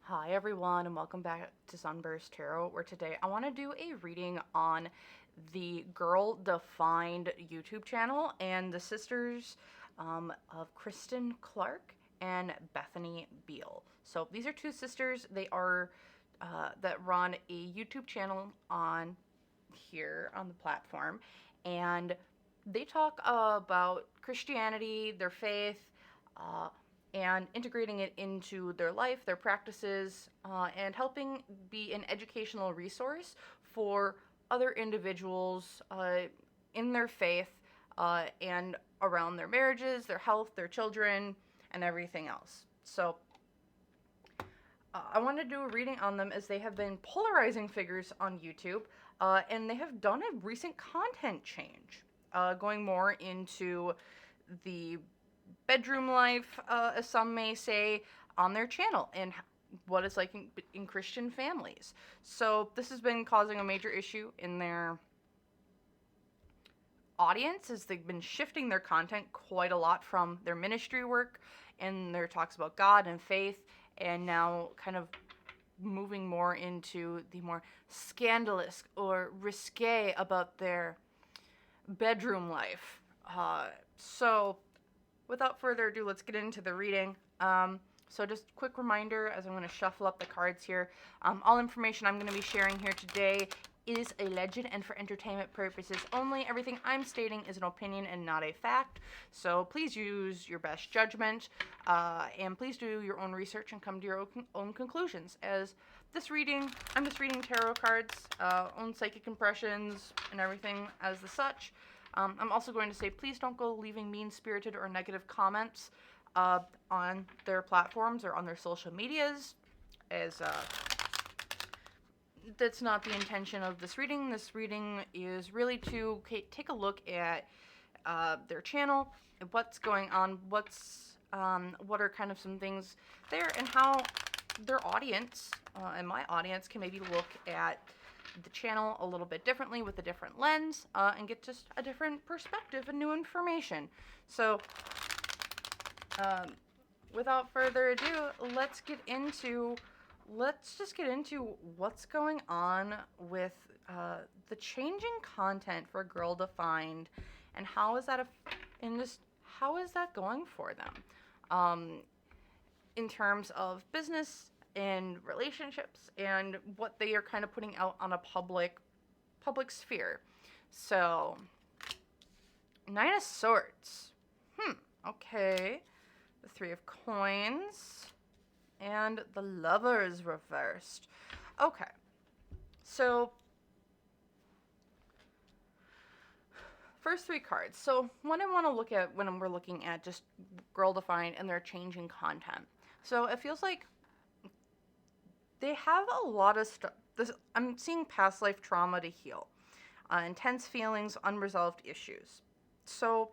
Hi everyone and welcome back to SunBurst Tarot, where today I want to do a reading on the Girl Defined YouTube channel and the sisters of Kristin, Clarke, and Bethany, Beal. So these are two sisters. They are that run a YouTube channel on here on the platform, and they talk about Christianity, their faith, uh, and integrating it into their life, their practices, and helping be an educational resource for other individuals in their faith and around their marriages, their health, their children, and everything else. So I want to do a reading on them as they have been polarizing figures on YouTube, and they have done a recent content change, going more into the bedroom life, as some may say, on their channel and what it's like in Christian families. So this has been causing a major issue in their audience as they've been shifting their content quite a lot from their ministry work and their talks about God and faith, and now kind of moving more into the more scandalous or risque about their bedroom life. So without further ado, let's get into the reading. So just quick reminder as I'm going to shuffle up the cards here. All information I'm going to be sharing here today is a legend and for entertainment purposes only. Everything I'm stating is an opinion and not a fact. So please use your best judgment, and please do your own research and come to your own conclusions. As this reading, I'm just reading tarot cards, own psychic impressions, and everything as the such. I'm also going to say, please don't go leaving mean-spirited or negative comments on their platforms or on their social medias, as that's not the intention of this reading. This reading is really to take a look at their channel, what's going on, what are kind of some things there, and how their audience and my audience can maybe look at the channel a little bit differently with a different lens, and get just a different perspective and new information. So without further ado, let's just get into what's going on with the changing content for Girl Defined, and how is that how is that going for them in terms of business and relationships and what they are kind of putting out on a public sphere. So, Nine of Swords. Okay. The Three of Coins. And the Lovers reversed. Okay. So, first three cards. So, what I want to look at when we're looking at just Girl Defined and their changing content. So, it feels like they have a lot of stuff. I'm seeing past life trauma to heal, intense feelings, unresolved issues. So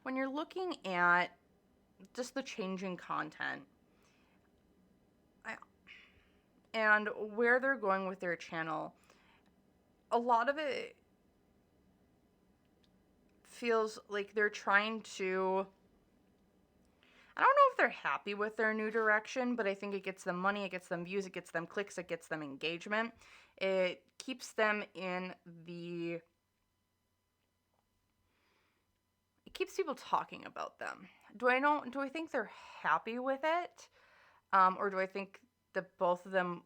when you're looking at just the changing content and where they're going with their channel, a lot of it feels like they're trying to, I don't know if they're happy with their new direction, but I think it gets them money, it gets them views, it gets them clicks, it gets them engagement. It keeps them it keeps people talking about them. Do I think they're happy with it? Or do I think that both of them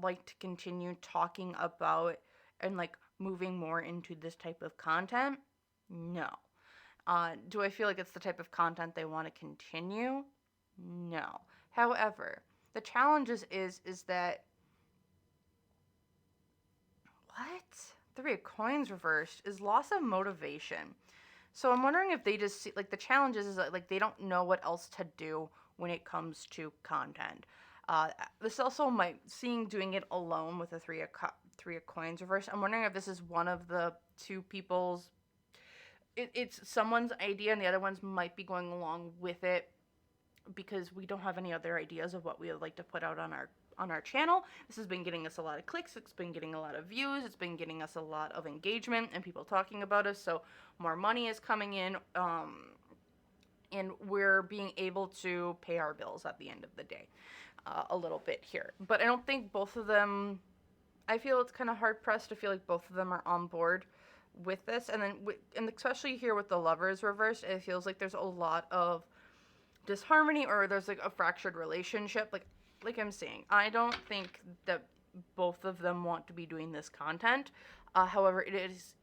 like to continue talking about and like moving more into this type of content? No. Do I feel like it's the type of content they want to continue? No. However, the challenge is that, what? Three of Coins reversed is loss of motivation. So I'm wondering if they just see, like, the challenge is that, like, they don't know what else to do when it comes to content. This also doing it alone with the Three of Coins reversed. I'm wondering if this is one of the two people's, it's someone's idea and the other ones might be going along with it because we don't have any other ideas of what we would like to put out on our channel. This has been getting us a lot of clicks, it's been getting a lot of views, it's been getting us a lot of engagement and people talking about us, so more money is coming in, and we're being able to pay our bills at the end of the day a little bit here. But I don't think both of them, I feel it's kind of hard pressed to feel like both of them are on board with this. And then, and especially here with the Lovers reversed, it feels like there's a lot of disharmony, or there's like a fractured relationship. Like I'm saying, I don't think that both of them want to be doing this content. However, it is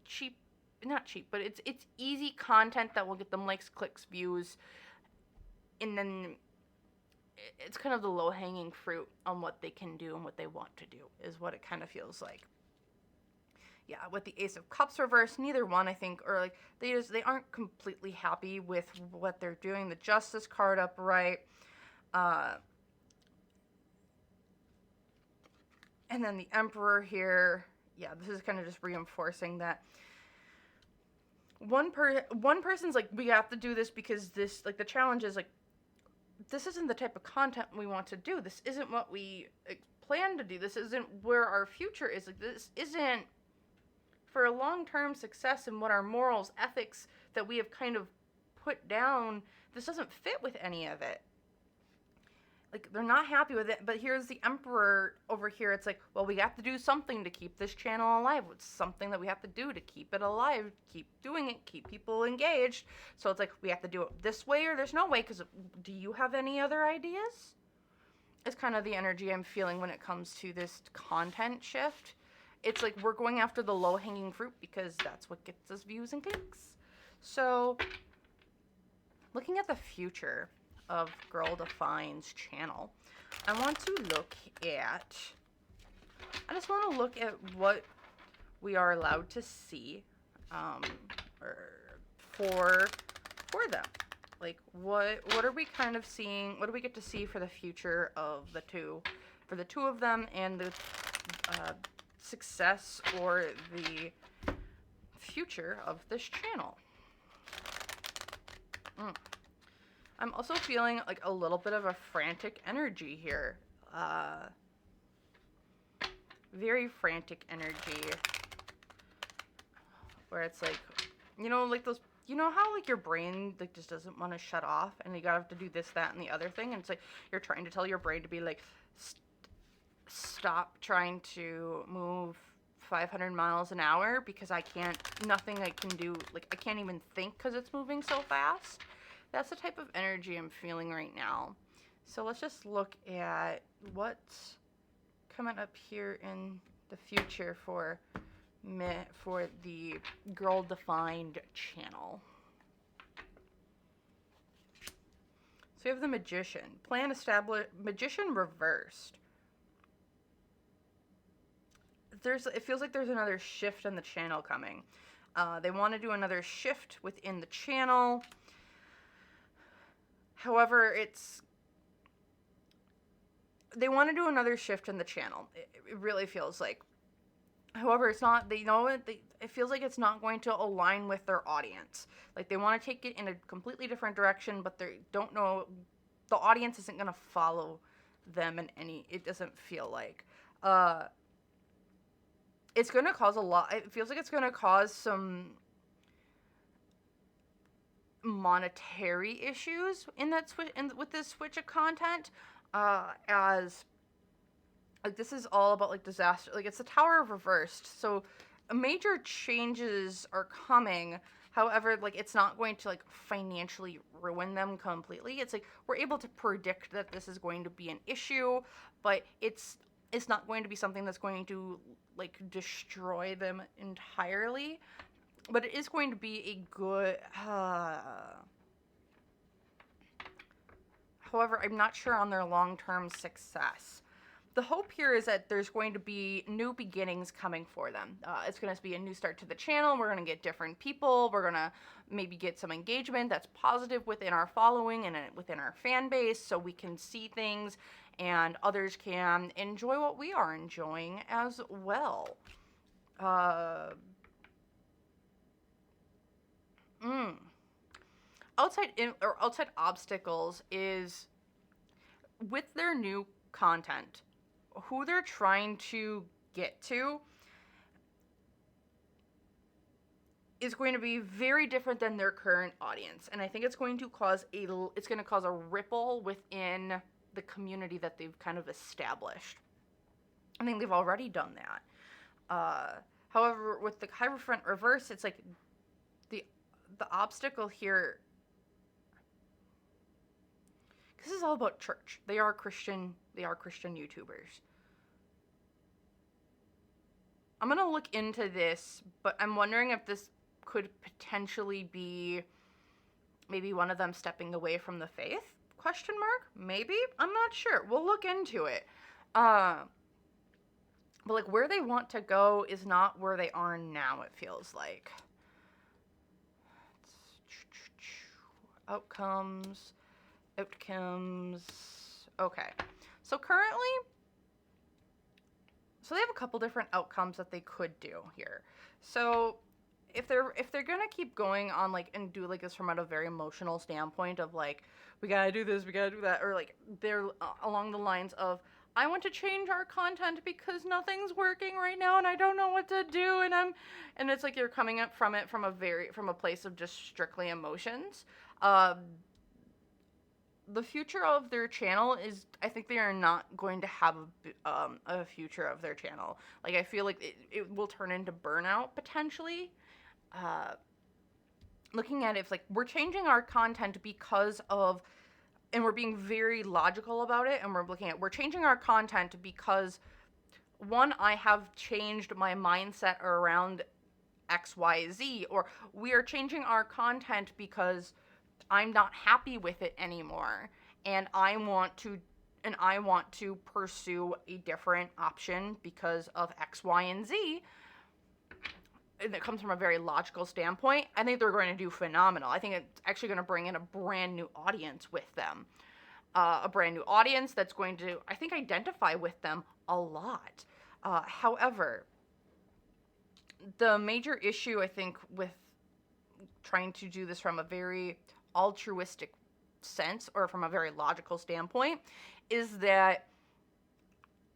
cheap, not cheap, but it's easy content that will get them likes, clicks, views, and then it's kind of the low-hanging fruit on what they can do and what they want to do, is what it kind of feels like. Yeah, with the Ace of Cups reversed, neither one, I think, or like they aren't completely happy with what they're doing. The Justice card upright, and then the Emperor here. Yeah, this is kind of just reinforcing that one person's like, we have to do this because this, like, the challenge is like, this isn't the type of content we want to do. This isn't what we plan to do. This isn't where our future is. Like, this isn't for long-term success and what our morals, ethics that we have kind of put down. This doesn't fit with any of it. Like, they're not happy with it, but here's the Emperor over here. It's like, well, we have to do something to keep this channel alive. It's something that we have to do to keep it alive, keep doing it, keep people engaged. So it's like, we have to do it this way or there's no way, because do you have any other ideas? It's kind of the energy I'm feeling when it comes to this content shift. It's like, we're going after the low-hanging fruit because that's what gets us views and clicks. So, looking at the future of Girl Define's channel, I want to look at, I just want to look at what we are allowed to see for them. Like, what are we kind of seeing? What do we get to see for the future of the two of them, and the success or the future of this channel? I'm also feeling like a little bit of a frantic energy here. Very frantic energy. Where it's like, you know, like those, you know how like your brain like just doesn't want to shut off, and you gotta have to do this, that, and the other thing, and it's like you're trying to tell your brain to be like, stop trying to move 500 miles an hour because nothing I can do, like I can't even think because it's moving so fast. That's the type of energy I'm feeling right now. So let's just look at what's coming up here in the future for the Girl Defined channel. So we have the Magician. Plan established. Magician reversed. It feels like there's another shift in the channel coming. They want to do another shift within the channel. However, they want to do another shift in the channel. It really feels like. However, it's not, they know it, it feels like it's not going to align with their audience. Like, they want to take it in a completely different direction, but they don't know, the audience isn't going to follow them in any, it doesn't feel like. It's going to cause a lot, it feels like it's going to cause some monetary issues in that with this switch of content, as like this is all about like disaster, like it's the Tower of Reversed, so major changes are coming. However, like it's not going to like financially ruin them completely. It's like we're able to predict that this is going to be an issue, but it's not going to be something that's going to like destroy them entirely. But it is going to be a good... However, I'm not sure on their long-term success. The hope here is that there's going to be new beginnings coming for them. It's going to be a new start to the channel. We're going to get different people. We're going to maybe get some engagement that's positive within our following and within our fan base, so we can see things and others can enjoy what we are enjoying as well. Outside obstacles is with their new content, who they're trying to get to is going to be very different than their current audience. And I think it's going to cause a ripple within the community that they've kind of established. I think they've already done that. However, with the Hierophant reverse, it's like the obstacle here, this is all about church. They are Christian YouTubers. I'm going to look into this, but I'm wondering if this could potentially be maybe one of them stepping away from the faith? Question mark? Maybe? I'm not sure. We'll look into it. But like where they want to go is not where they are now, it feels like. Outcomes. Okay. So currently, so they have a couple different outcomes that they could do here. So if they're gonna keep going on like and do like this from a very emotional standpoint of like, we gotta do this, we gotta do that, or like they're along the lines of, I want to change our content because nothing's working right now and I don't know what to do, and it's like you're coming up from it from a place of just strictly emotions. The future of their channel is, I think they are not going to have a future of their channel. Like, I feel like it will turn into burnout, potentially. Looking at it, it's like, we're changing our content because of, and we're being very logical about it, and we're changing our content because, one, I have changed my mindset around X, Y, Z, or we are changing our content because I'm not happy with it anymore, and I want to pursue a different option because of X, Y, and Z. And it comes from a very logical standpoint. I think they're going to do phenomenal. I think it's actually going to bring in a brand new audience with them. A brand new audience that's going to, I think, identify with them a lot. However, the major issue, I think, with trying to do this from a very altruistic sense or from a very logical standpoint is that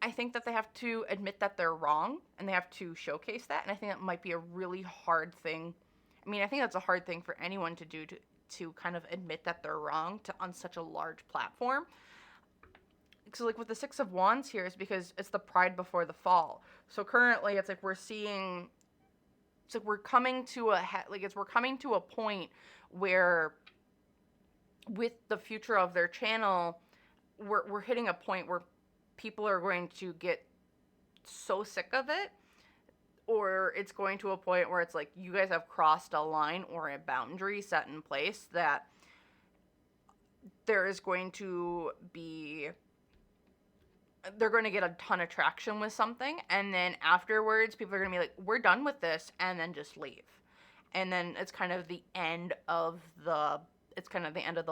I think that they have to admit that they're wrong and they have to showcase that, and I think that might be a really hard thing. I mean, I think that's a hard thing for anyone to do, to kind of admit that they're wrong on such a large platform. So like with the Six of Wands here is because it's the pride before the fall. So currently it's like we're coming to a point where with the future of their channel, we're hitting a point where people are going to get so sick of it, or it's going to a point where it's like you guys have crossed a line or a boundary set in place that there is going to be, they're going to get a ton of traction with something, and then afterwards people are going to be like, we're done with this, and then just leave. And then it's kind of the end of the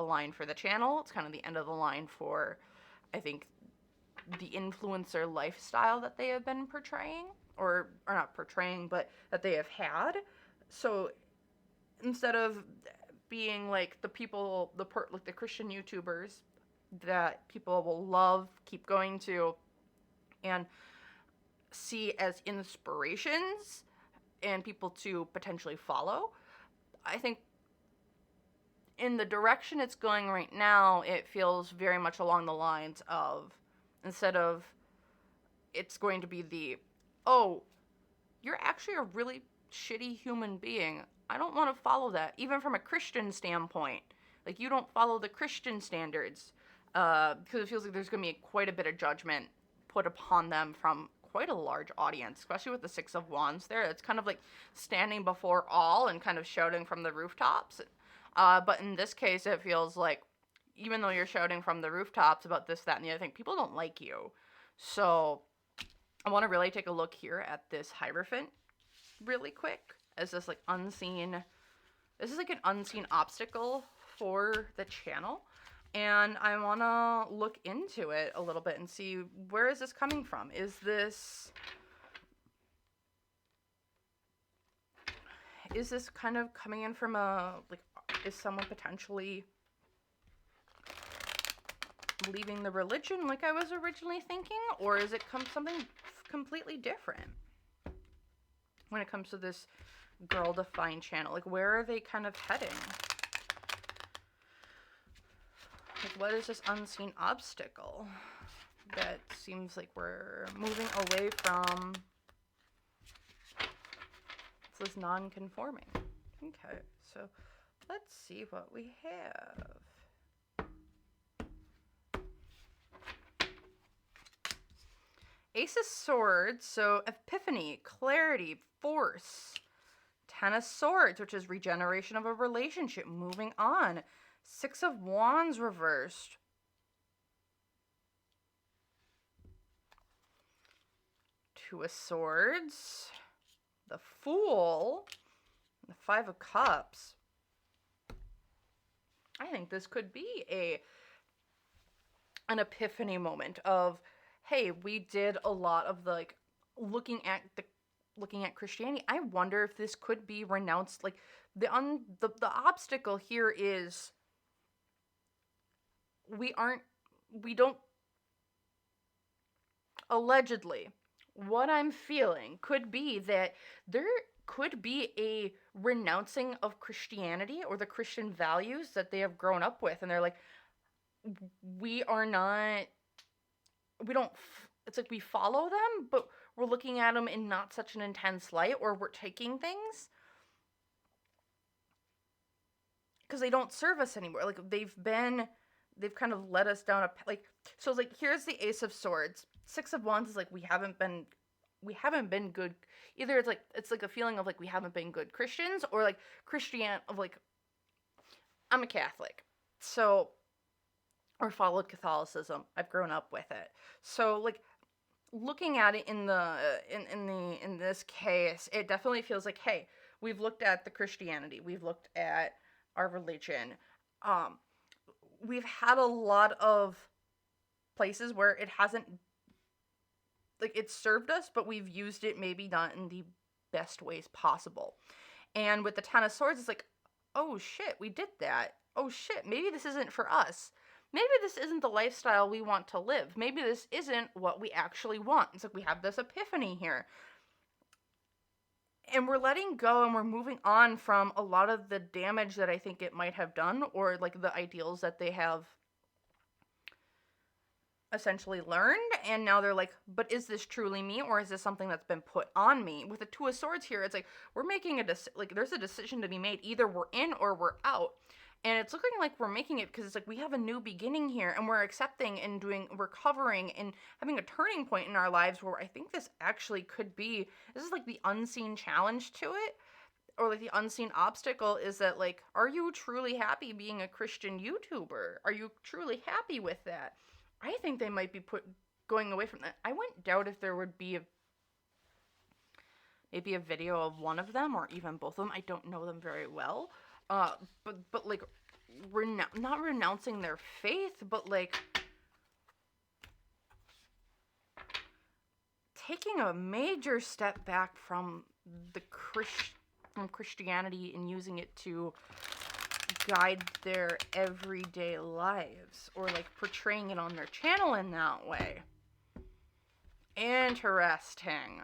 line for the channel. It's kind of the end of the line for, I think, the influencer lifestyle that they have been portraying, or not portraying, but that they have had. So instead of being like the people, like the Christian YouTubers that people will love, keep going to, and see as inspirations and people to potentially follow, I think in the direction it's going right now, it feels very much along the lines of, instead of it's going to be the, oh, you're actually a really shitty human being, I don't want to follow that, even from a Christian standpoint. Like, you don't follow the Christian standards, because it feels like there's going to be quite a bit of judgment put upon them from quite a large audience, especially with the Six of Wands there. It's kind of like standing before all and kind of shouting from the rooftops. But in this case, it feels like, even though you're shouting from the rooftops about this, that, and the other thing, people don't like you. So I want to really take a look here at this Hierophant really quick, as this like unseen, this is like an unseen obstacle for the channel. And I want to look into it a little bit and see, where is this coming from? Is this kind of coming in from a, like, is someone potentially leaving the religion like I was originally thinking? Or is it something completely different when it comes to this Girl Defined channel? Like, where are they kind of heading? Like, what is this unseen obstacle that seems like we're moving away from? It's this non-conforming. Okay, so let's see what we have. Ace of Swords, so epiphany, clarity, force. Ten of Swords, which is regeneration of a relationship, moving on. Six of Wands reversed. Two of Swords. The Fool. The Five of Cups. I think this could be an epiphany moment of, hey, we did a lot of the, like, looking at Christianity. I wonder if this could be renounced. Like, the obstacle here is we don't, allegedly, what I'm feeling could be that there could be a renouncing of Christianity or the Christian values that they have grown up with, and they're like, we don't, it's like we follow them, but we're looking at them in not such an intense light, or we're taking things because they don't serve us anymore. Like, they've kind of led us down so it's like, here's the Ace of Swords. Six of Wands is like, we haven't been good. Either it's like a feeling of like we haven't been good Christians, or like I'm a Catholic, so, or followed Catholicism. I've grown up with it. So, like, looking at it in this case, it definitely feels like, hey, we've looked at the Christianity, we've looked at our religion. We've had a lot of places where it hasn't, like, it's served us, but we've used it maybe not in the best ways possible. And with the Ten of Swords, it's like, oh shit, we did that. Oh shit, maybe this isn't for us. Maybe this isn't the lifestyle we want to live. Maybe this isn't what we actually want. It's like we have this epiphany here. And we're letting go, and we're moving on from a lot of the damage that I think it might have done, or like the ideals that they have essentially learned. And now they're like, but is this truly me, or is this something that's been put on me? With the Two of Swords here, it's like we're making there's a decision to be made. Either we're in or we're out. And it's looking like we're making it, because it's like we have a new beginning here, and we're accepting and recovering and having a turning point in our lives where I think this actually could be, this is like the unseen challenge to it, or like the unseen obstacle is that, like, are you truly happy being a Christian YouTuber? Are you truly happy with that? I think they might be going away from that. I wouldn't doubt if there would be maybe a video of one of them, or even both of them. I don't know them very well. But like, not renouncing their faith, but like taking a major step back from from Christianity and using it to guide their everyday lives, or like portraying it on their channel in that way. Interesting.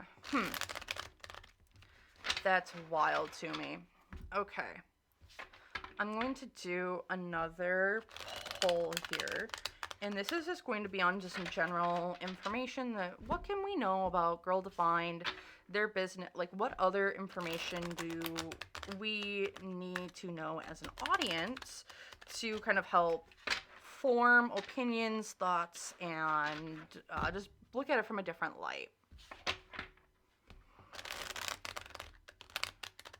That's wild to me. Okay. I'm going to do another poll here, and this is just going to be on just some general information, that what can we know about Girl Defined, their business, like what other information do we need to know as an audience to kind of help form opinions, thoughts, and just look at it from a different light.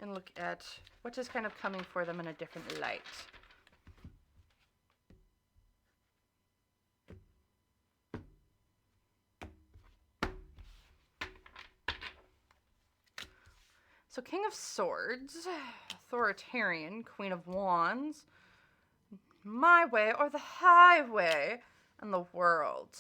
And look at what is kind of coming for them in a different light. So King of Swords, authoritarian, Queen of Wands, my way or the highway, and the World.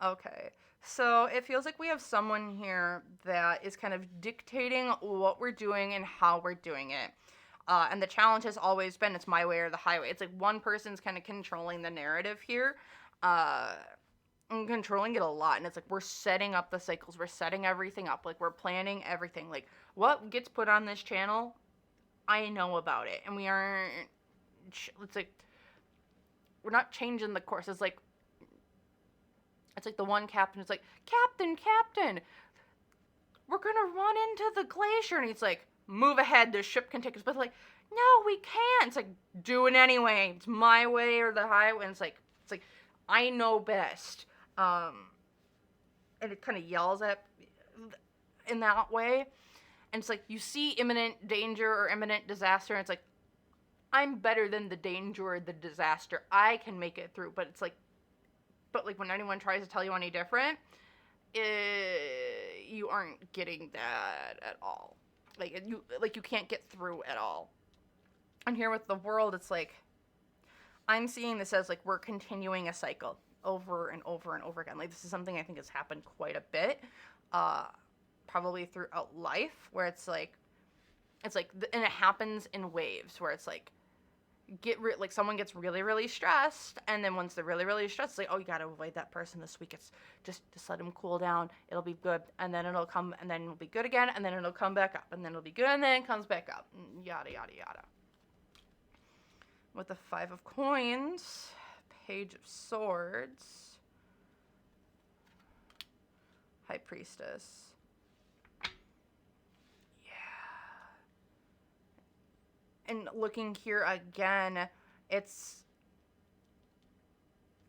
Okay. So it feels like we have someone here that is kind of dictating what we're doing and how we're doing it. And the challenge has always been, it's my way or the highway. It's like one person's kind of controlling the narrative here. and controlling it a lot. And it's like we're setting up the cycles, we're setting everything up, like we're planning everything. Like what gets put on this channel, I know about it, and we aren't. It's like we're not changing the course. It's like the one captain is like, Captain, we're gonna run into the glacier, and he's like, move ahead, the ship can take us. But like, no, we can't. It's like, do it anyway. It's my way or the highway. And it's like I know best. And it kind of yells at in that way. And it's like you see imminent danger or imminent disaster, and it's like, I'm better than the danger or the disaster. I can make it through. But it's like, when anyone tries to tell you any different, you aren't getting that at all. You can't get through at all. And here with the world, it's like, I'm seeing this as like we're continuing a cycle over and over and over again. Like this is something I think has happened quite a bit, probably throughout life, where it's like, and it happens in waves, where it's like, like someone gets really, really stressed, and then once they're really, really stressed, it's like, oh, you gotta avoid that person this week. It's just let them cool down. It'll be good, and then it'll come, and then it'll be good again, and then it'll come back up, and then it'll be good, and then it comes back up, and yada, yada, yada. With the 5 of Coins, Page of Swords, High Priestess. And looking here again,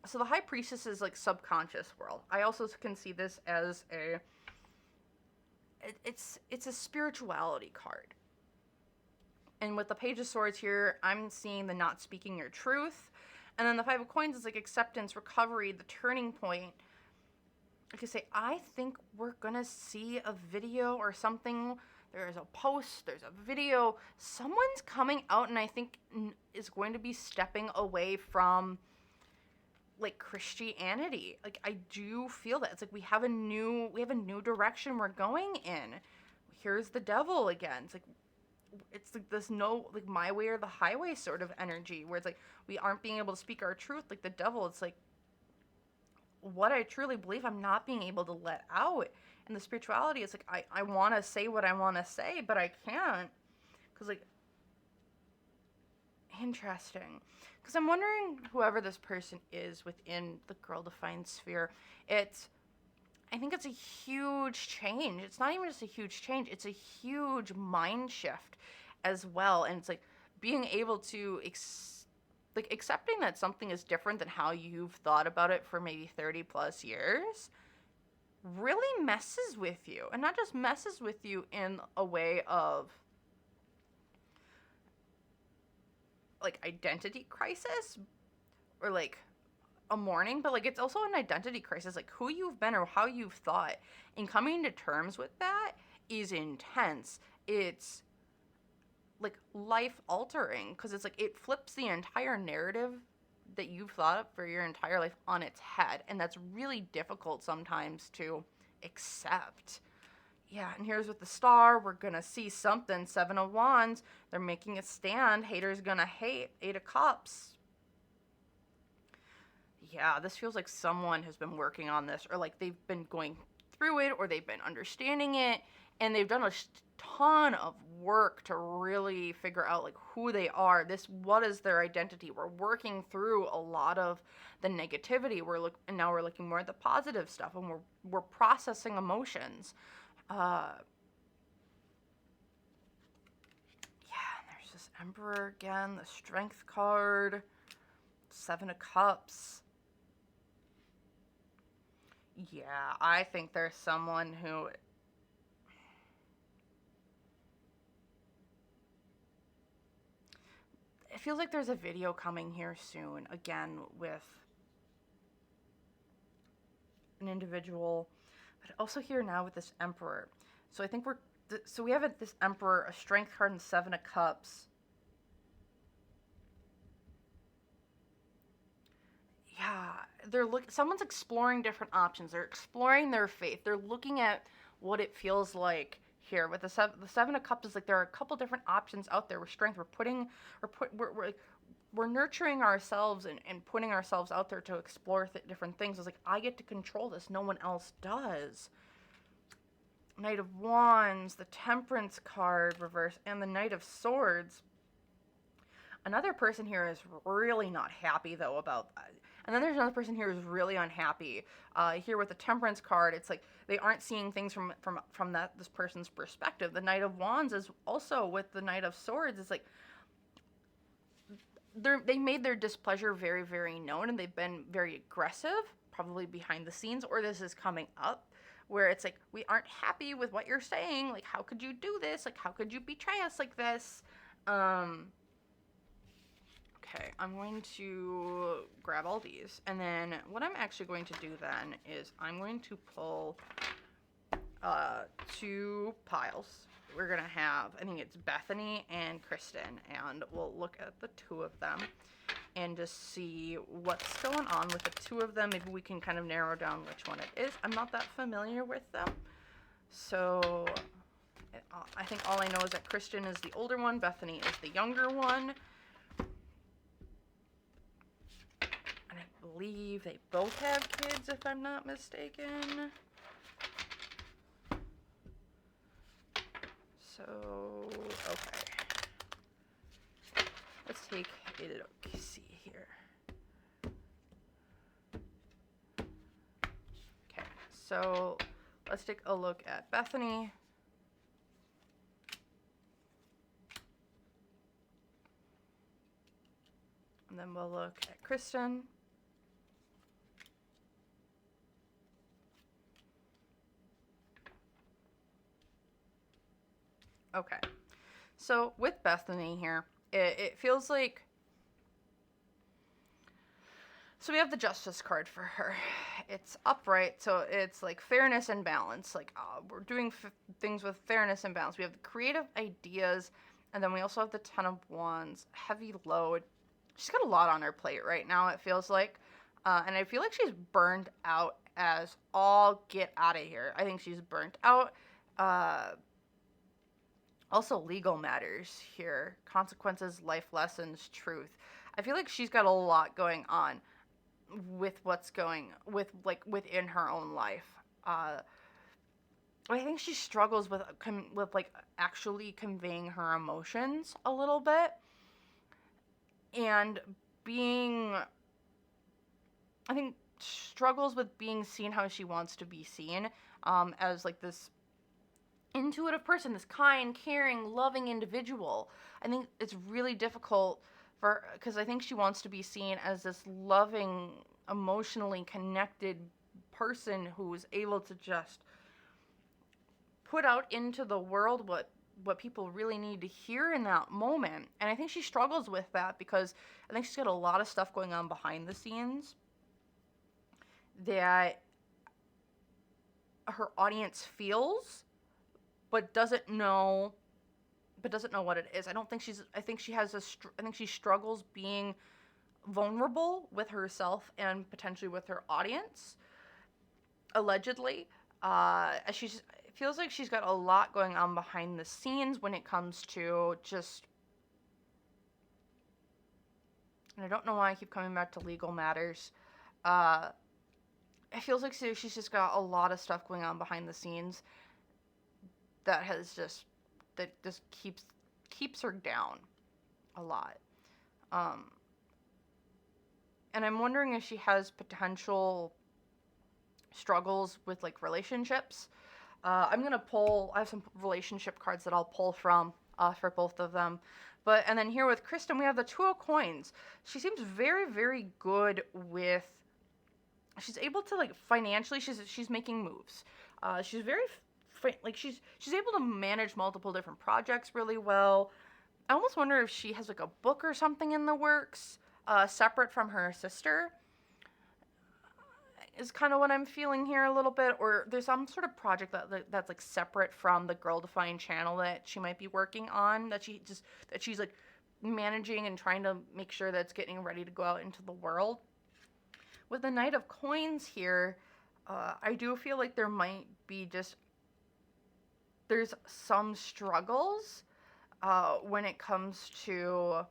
so the High Priestess is like subconscious world. I also can see this as it's a spirituality card. And with the Page of Swords here, I'm seeing the not speaking your truth. And then the 5 of Coins is like acceptance, recovery, the turning point. Like I say, I think we're gonna see a video or something. There's a post, there's a video. Someone's coming out and I think is going to be stepping away from like Christianity. Like I do feel that. It's like we have a new direction we're going in. Here's the devil again. It's like this my way or the highway sort of energy, where it's like we aren't being able to speak our truth like the devil. It's like what I truly believe I'm not being able to let out. And the spirituality is like, I want to say what I want to say, but I can't. Because, like, interesting. Because I'm wondering whoever this person is within the Girl Defined sphere, I think it's a huge change. It's not even just a huge change. It's a huge mind shift as well. And it's like being able to, accepting that something is different than how you've thought about it for maybe 30 plus years really messes with you. And not just messes with you in a way of like identity crisis or like a mourning, but like it's also an identity crisis, like who you've been or how you've thought, and coming to terms with that is intense. It's like life altering, because it's like it flips the entire narrative that you've thought of for your entire life on its head, and that's really difficult sometimes to accept. Yeah, and here's with the Star, we're gonna see something. 7 of Wands, they're making a stand. Haters gonna hate. 8 of Cups. Yeah, this feels like someone has been working on this, or like they've been going through it, or they've been understanding it, and they've done a ton of work to really figure out like who they are. What is their identity? We're working through a lot of the negativity. And now we're looking more at the positive stuff, and we're processing emotions. Yeah, there's this Emperor again, the Strength card, 7 of Cups. Yeah, I think there's someone who it feels like there's a video coming here soon, again, with an individual, but also here now with this Emperor. So I think we have this Emperor, a Strength card, and 7 of Cups. Yeah, someone's exploring different options. They're exploring their faith. They're looking at what it feels like here with the 7 of Cups. Is like there are a couple different options out there with Strength. We're we're nurturing ourselves and putting ourselves out there to explore different things. It's like, I get to control this. No one else does. Knight of Wands, the Temperance card reverse, and the Knight of Swords. Another person here is really not happy, though, about that. And then there's another person here who's really unhappy. Here with the Temperance card, it's like they aren't seeing things from this person's perspective. The Knight of Wands is also with the Knight of Swords. It's like they made their displeasure very, very known, and they've been very aggressive, probably behind the scenes, or this is coming up, where it's like, we aren't happy with what you're saying. Like, how could you do this? Like, how could you betray us like this? Okay, I'm going to grab all these, and then what I'm actually going to do then is I'm going to pull 2 piles. We're going to have, I think it's Bethany and Kristin, and we'll look at the 2 of them and just see what's going on with the 2 of them. Maybe we can kind of narrow down which one it is. I'm not that familiar with them, so I think all I know is that Kristin is the older one, Bethany is the younger one. And I believe they both have kids, if I'm not mistaken. So, okay. Let's take a look, see here. Okay, so let's take a look at Bethany. And then we'll look at Kristin. Okay, so with Bethany here, it feels like, so we have the Justice card for her. It's upright, so it's like fairness and balance. Like, we're doing things with fairness and balance. We have the creative ideas, and then we also have the Ten of Wands, heavy load. She's got a lot on her plate right now, it feels like. And I feel like she's burned out as all get out of here. I think she's burnt out. Also, legal matters here. Consequences, life lessons, truth. I feel like she's got a lot going on with what's going within her own life. I think she struggles with like actually conveying her emotions a little bit, and I think struggles with being seen how she wants to be seen, as like this intuitive person, this kind, caring, loving individual. I think it's really difficult because I think she wants to be seen as this loving, emotionally connected person who's able to just put out into the world what people really need to hear in that moment. And I think she struggles with that because I think she's got a lot of stuff going on behind the scenes that her audience feels but doesn't know what it is. I think she struggles being vulnerable with herself and potentially with her audience, allegedly. It feels like she's got a lot going on behind the scenes when it comes to just, and I don't know why I keep coming back to legal matters. It feels like she's just got a lot of stuff going on behind the scenes that just keeps her down a lot. And I'm wondering if she has potential struggles with like relationships. I have some relationship cards that I'll pull from for both of them. And then here with Kristin, we have the Two of Coins. She seems very, very good with, she's able to like financially, she's making moves. She's very, she's able to manage multiple different projects really well. I almost wonder if she has like a book or something in the works, separate from her sister, is kind of what I'm feeling here a little bit. Or there's some sort of project that's like separate from the Girl Defined channel that she might be working on, that she's like managing and trying to make sure that it's getting ready to go out into the world. With the Knight of Coins here, I do feel like there might be there's some struggles when it comes to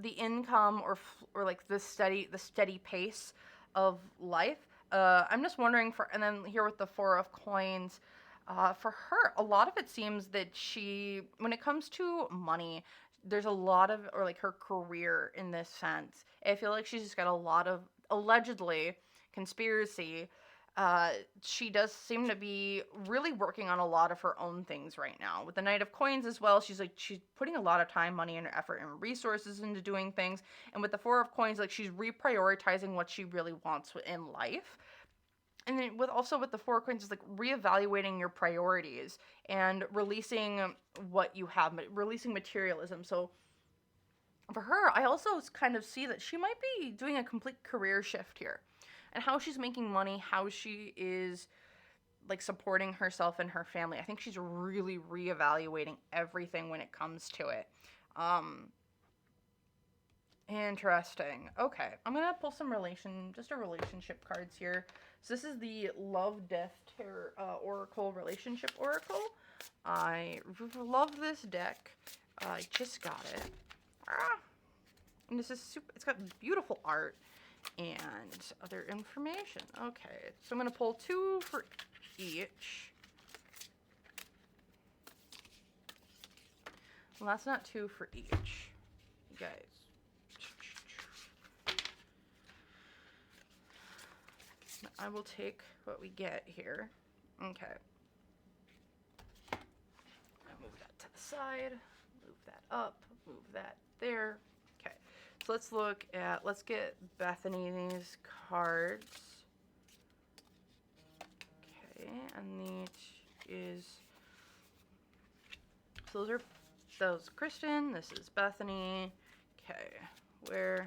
the income or like the steady pace of life. I'm just wondering and then here with the Four of Coins, for her, a lot of it seems that when it comes to money, there's a lot of, or like her career in this sense, I feel like she's just got a lot of, allegedly, conspiracy. She does seem to be really working on a lot of her own things right now. With the Knight of Coins as well, she's putting a lot of time, money, and effort and resources into doing things. And with the Four of Coins, like, she's reprioritizing what she really wants in life. And then with the Four of Coins, is like reevaluating your priorities and releasing what you have, releasing materialism. So for her, I also kind of see that she might be doing a complete career shift here, and how she's making money, how she is like supporting herself and her family. I think she's really reevaluating everything when it comes to it. Interesting. Okay, I'm gonna pull some relationship cards here. So this is the Love Death Oracle Relationship Oracle. I love this deck. I just got it. And this is it's got beautiful art and other information. Okay, so I'm gonna pull 2 for each. Well, that's not 2 for each, you guys. I will take what we get here. Okay. I move that to the side, move that up, move that there. Okay. So let's get Bethany's cards. Okay, and those Kristin, this is Bethany. Okay, where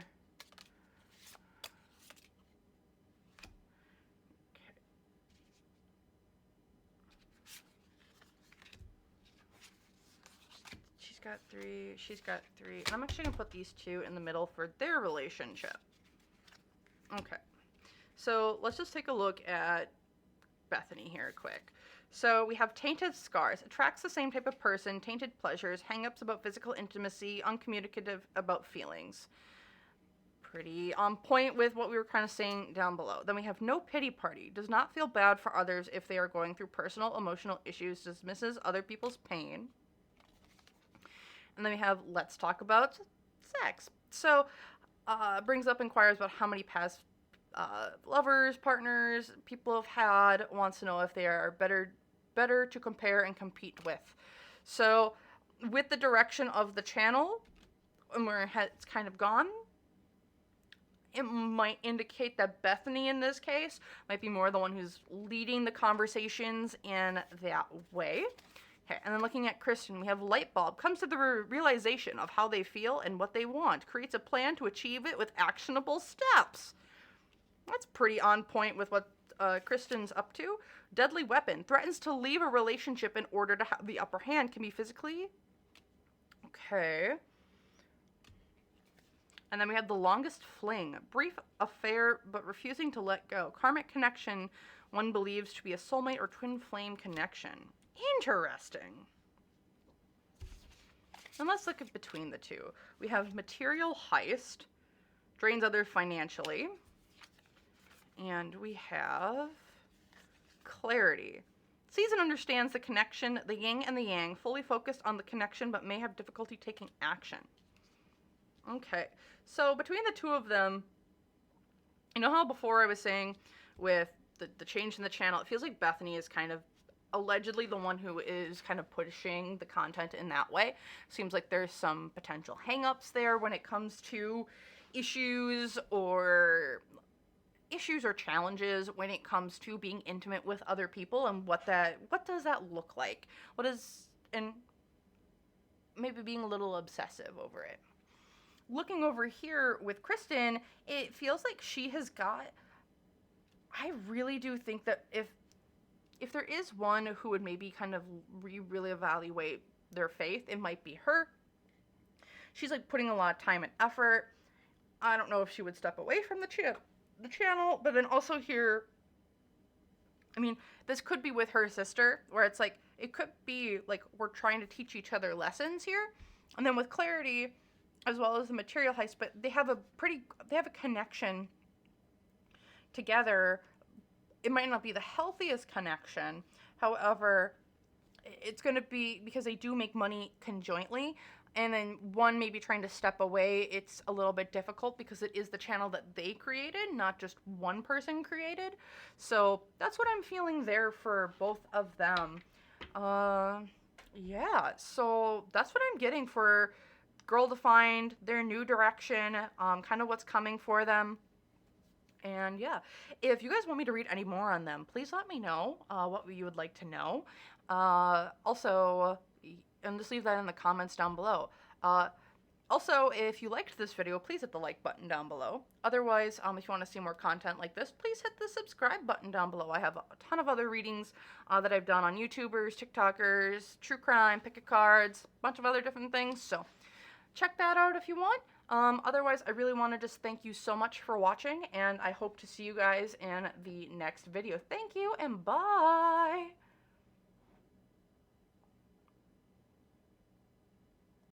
she's got 3. And I'm actually gonna put these 2 in the middle for their relationship. Okay, so let's just take a look at Bethany here quick. So we have tainted scars, attracts the same type of person, tainted pleasures, hang-ups about physical intimacy, uncommunicative about feelings. Pretty on point with what we were kind of saying down below. Then we have no pity party, does not feel bad for others if they are going through personal emotional issues, dismisses other people's pain. And then we have let's talk about sex. So brings up inquires about how many past lovers, partners people have had, wants to know if they are better to compare and compete with. So with the direction of the channel and where it's kind of gone, it might indicate that Bethany in this case might be more the one who's leading the conversations in that way. Okay, and then looking at Kristin, we have light bulb, comes to the realization of how they feel and what they want, creates a plan to achieve it with actionable steps. That's pretty on point with what Kristin's up to. Deadly weapon, threatens to leave a relationship in order to have the upper hand, can be physically. Okay. And then we have the longest fling, brief affair but refusing to let go. Karmic connection, one believes to be a soulmate or twin flame connection. Interesting. And let's look at between the two. We have material heist, drains others financially. And we have clarity. Sees and understands the connection, the yin and the yang, fully focused on the connection but may have difficulty taking action. Okay, so between the two of them, you know how before I was saying with the change in the channel, it feels like Bethany is kind of allegedly the one who is kind of pushing the content in that way. Seems like there's some potential hang-ups there when it comes to issues or challenges when it comes to being intimate with other people, and what does that look like? And maybe being a little obsessive over it. Looking over here with Kristin, it feels like she has got, I really do think that if there is one who would maybe kind of really evaluate their faith, it might be her. She's like putting a lot of time and effort. I don't know if she would step away from the channel, but then also here, I mean, this could be with her sister, where it's like, it could be like we're trying to teach each other lessons here. And then with clarity, as well as the material heist, but they have a connection together. It might not be the healthiest connection. However, it's going to be because they do make money conjointly. And then one maybe trying to step away, it's a little bit difficult because it is the channel that they created, not just one person created. So that's what I'm feeling there for both of them. Yeah, so that's what I'm getting for Girl Defined, their new direction, kind of what's coming for them. And yeah, if you guys want me to read any more on them, please let me know what you would like to know. Also, and just leave that in the comments down below. Also, if you liked this video, please hit the like button down below. Otherwise, if you want to see more content like this, please hit the subscribe button down below. I have a ton of other readings that I've done on YouTubers, TikTokers, true crime, pick a cards, a bunch of other different things. So check that out if you want. Otherwise, I really want to just thank you so much for watching, and I hope to see you guys in the next video. Thank you, and bye!